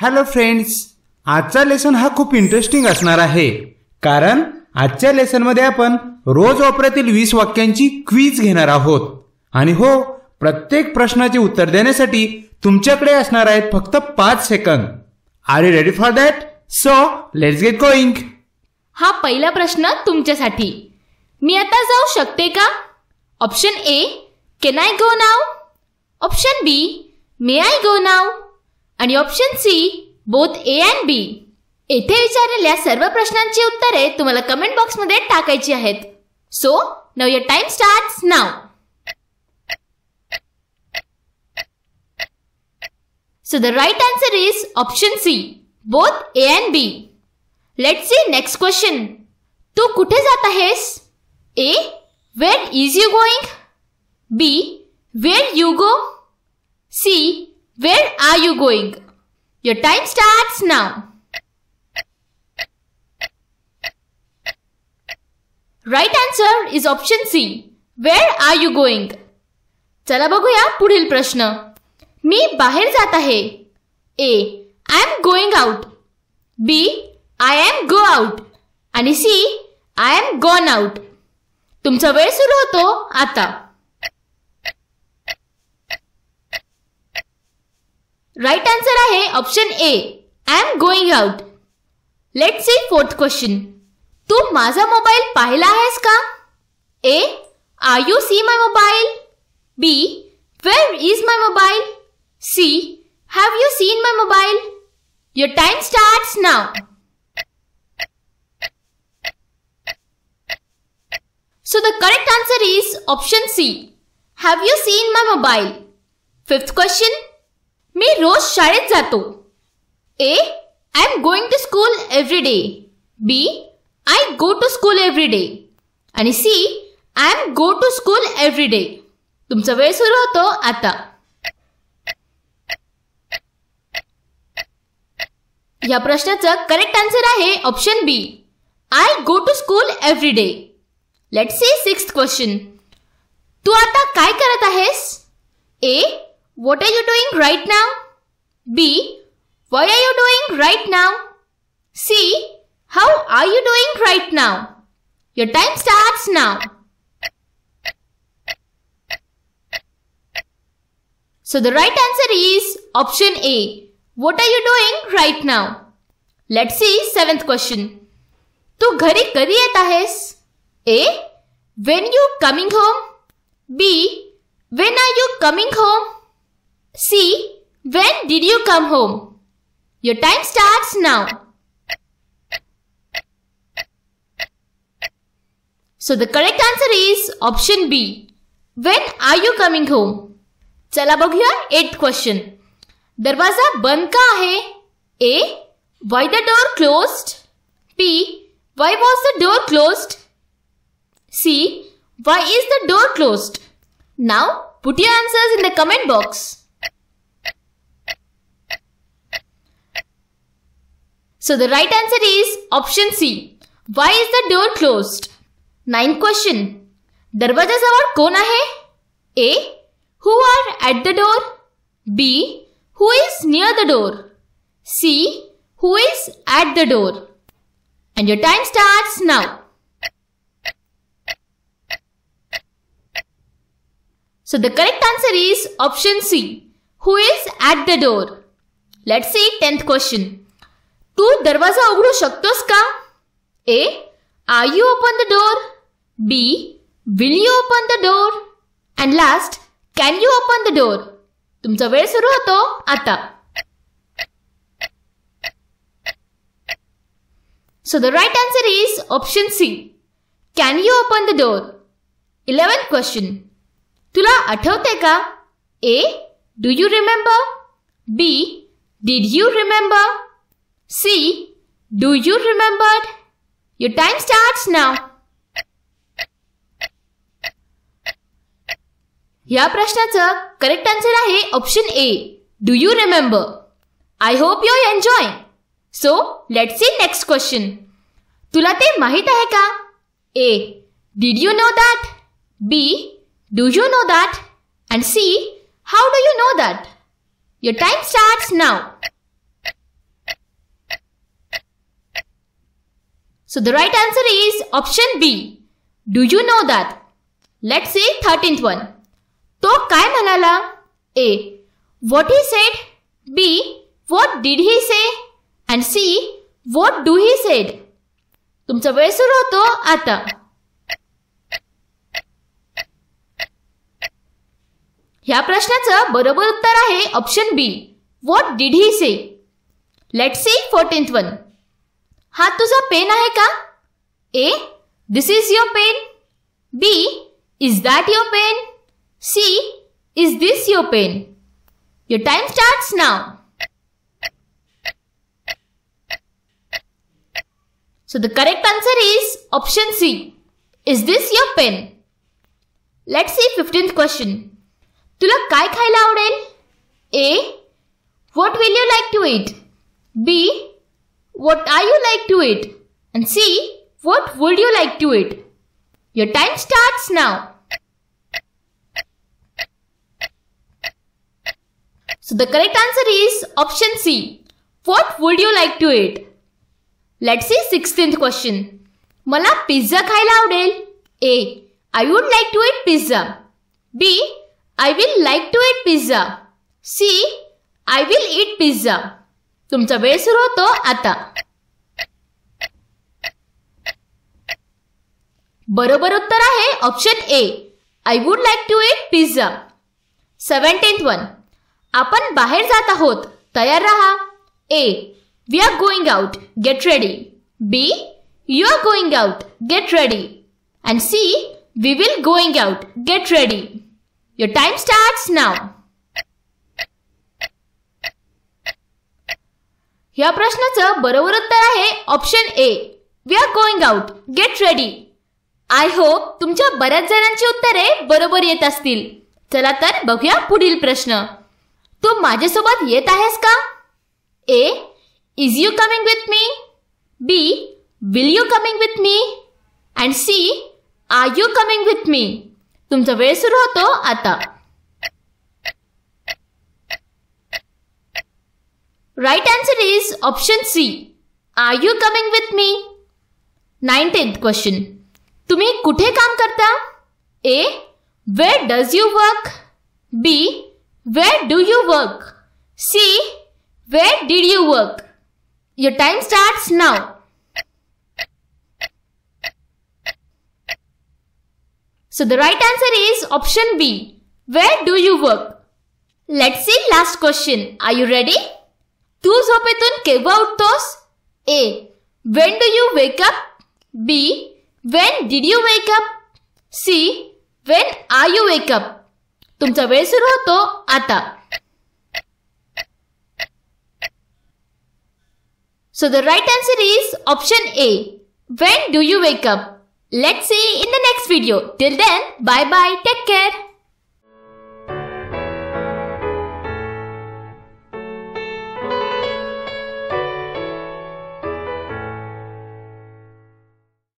Hello friends, आजचा lesson हा खूप इंटरेस्टिंग असणार आहे, कारण आजच्या लेसन मध्ये आपण रोज वापरातील 20 वाक्यांची क्विज घेणार आहोत. आणि हो, प्रत्येक प्रश्नाचे उत्तर देण्यासाठी तुमच्याकडे असणार आहेत फक्त 5 सेकंद. Are you ready for that? So let's get going. हा पहिला प्रश्न तुमच्यासाठी. मी आता जाऊ शकते का? Option A, can I go now? Option B, may I go now? आणि option C, both A and B. येथे विचारलेल्या सर्व प्रश्नांची उत्तरे तुम्हाला कमेंट बॉक्समध्ये टाकायची आहेत. So now your time starts now. So the right answer is option C, both A and B. Let's see next question. तू कुठे जात आहेस? A, where is you going? B, where you go? C, where are you going? Your time starts now. Right answer is option C, where are you going? चला बघूया पुढील प्रश्न. मी बाहेर जात आहे. A, I am going out. B, I am go out. आणि C, I am gone out. तुमचा वेळ सुरू होतो आता. राईट आन्सर आहे option A, I am going out. Let's see fourth question. तू माझा मोबाईल पाहिला आहेस का? A, Are you see my mobile? B, Where is my mobile? C, have you seen my mobile? Your time starts now. So the correct answer is option C, have you seen my mobile? Fifth question. मी रोज शाळेत जातो. A, I am going to school every day. B, I go to school every day. आणि C, I am go to school every day. तुमचा वेळ सुरू होतो आता. या प्रश्नाचं करेक्ट आन्सर आहे option B, I go to school every day. Let's see sixth question. तू आता काय करत आहेस? A, what are you doing right now? B, why are you doing right now? C, how are you doing right now? Your time starts now. So the right answer is option A, what are you doing right now? Let's see seventh question. तू घरी कधी येत आहेस? A, when you coming home? B, when are you coming home? C, when did you come home? Your time starts now. So the correct answer is option B, when are you coming home? चला बघूया 8th question. दरवाजा बंद का आहे? A, why the door closed? B, why was the door closed? C, why is the door closed? Now put your answers in the comment box. So the right answer is option C, why is the door closed? 9th question. दरवाजाजवळ कोण आहे? A, who are at the door? B, who is near the door? C, who is at the door? And your time starts now. So the correct answer is option C, who is at the door. Let's see 10th question. तू दरवाजा उघडू शकतोस का? A, are you open the door? B, will you open the door? And last, can you open the door? तुमचा वेळ सुरू होतो आता. So the right answer is option C, can you open the door? 11th question. तुला आठवते का? A, do you remember? B, did you remember? C, do you remembered? Your time starts now. या प्रश्नाचं करेक्ट आन्सर आहे option A, do you remember. I hope you enjoy. So let's see next question. तुला ते माहित आहे का? A, did you know that? B, do you know that? And C, how do you know that? Your time starts now. So the right answer is option B. Do you know that? Let's see 13th one. तो काय म्हणाला? A. What he said. B. What did he say? And C. What do he said? तुमचा वेळ सुरू होतो आता. ह्या प्रश्नाचं बरोबर उत्तर आहे option B. What did he say? Let's see 14th one. हा तुझा पेन आहे का? A. This is your pen. B. Is that your pen? C. Is this your pen? Your time starts now. So the correct answer is option C. Is this your pen? Let's see 15th question. तुला काय खायला आवडेल? A. What will you like to eat? B. What are you like to eat? And C. What would you like to eat? Your time starts now. So the correct answer is option C. What would you like to eat? Let's see 16th question. मला pizza खायला आवडेल. A. I would like to eat pizza. B. I will like to eat pizza. C. I will eat pizza. तुमचा वेळ सुरू होतो आता. बरोबर उत्तर आहे option A. I would like to eat pizza. 17th one. आपण बाहेर जात आहोत. तयार रहा. A. We are going out. Get ready. B. You are going out. Get ready. And C. We will going out. Get ready. Your time starts now. ह्या प्रश्नाचं बरोबर उत्तर आहे option A. We are going out. Get ready. I hope तुमच्या बऱ्याच जणांची उत्तरे बरोबर येत असतील. चला तर बघूया पुढील प्रश्न. तू माझ्यासोबत येत आहेस का? A. Is you coming with me? B. Will you coming with me? And C. Are you coming with me? तुमचा वेळ सुरू होतो आता. Right answer is option C. Are you coming with me? 19th question. तुम्ही कुठे काम करता? A. Where does you work? B. Where do you work? C. Where did you work? Your time starts now. So the right answer is option B. Where do you work? Let's see last question. Are you ready? तू झोपेतून केव्हा उठतोस? A. When do you wake up? B. When did you wake up? C. When are you wake up? तुमचा वेळ सुरू होतो आता. So the right answer is option A. When do you wake up? Let's see in the next video. Till then, bye bye. Take care.